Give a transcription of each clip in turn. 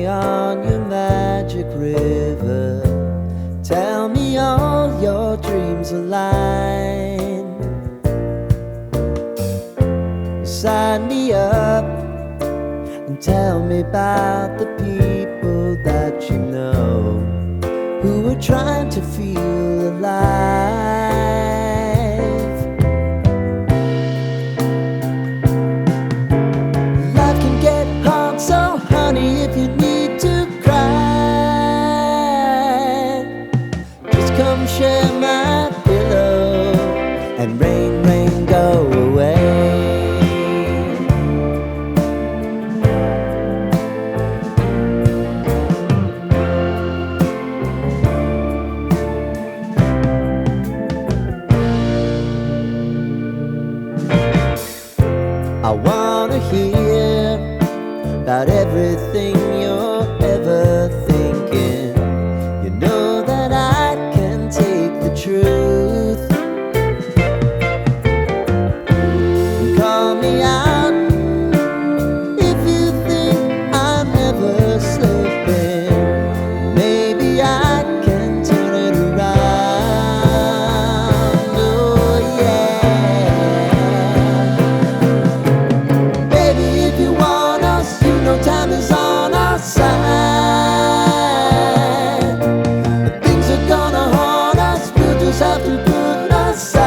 on your magic river. Tell me all your dreams align. Sign me up and tell me about the people that you know who are trying to feel alive. Life can get hard, so honey, if you need to cry, just come share my pillow and rain, rain, go away. I wanna hear about everything you're ever thinking. You know that I can take the truth. Call me out if you think I'm ever slipping. Maybe I can turn it around. Oh yeah. Baby, if you want us, you know time is on our side. If things are gonna haunt us, we'll just have to put aside.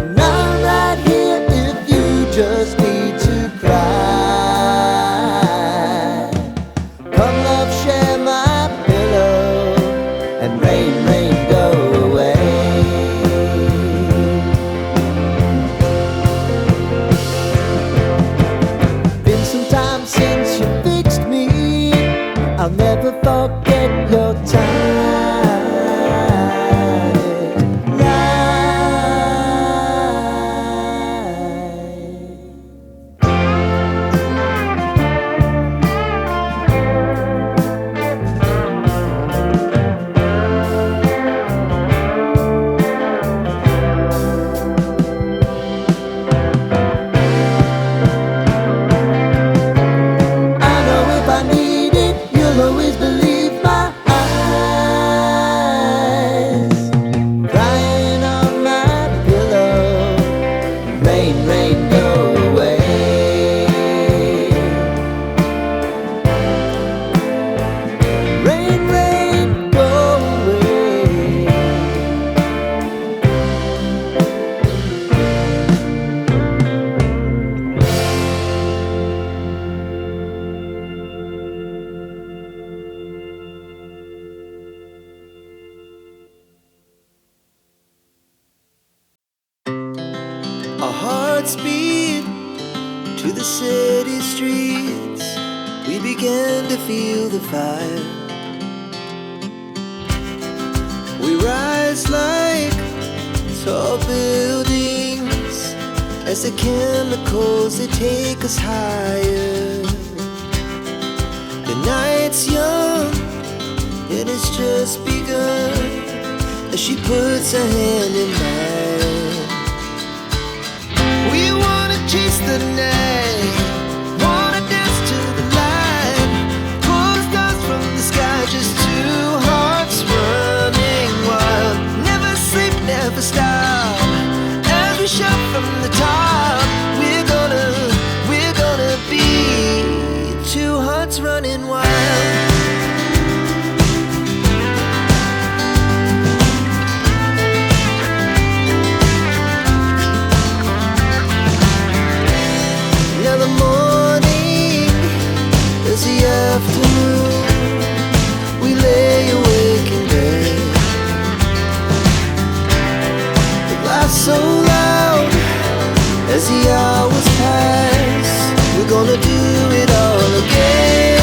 And I'm right here if you just need to cry. Come love, share my pillow and rain, rain, go away. Been some time since you fixed me. I'll never forget your time. I know if I need it, you'll always believe my eyes. Crying on my pillow, rain, rain, go away. Rain, rain, go away. Our hearts beat to the city streets. We began to feel the fire. We rise like tall buildings as the chemicals, they take us higher. The night's young, it has just begun as she puts her hand in mine. We wanna chase the night, wanna dance to the light, pull the stars from the sky, just two hearts running wild. Never sleep, never stop, as we shout from the top. We're gonna be two hearts running wild. Now the morning is the afternoon. We lay awake in bed. The laughs so loud as the hours pass. We're gonna do it all again.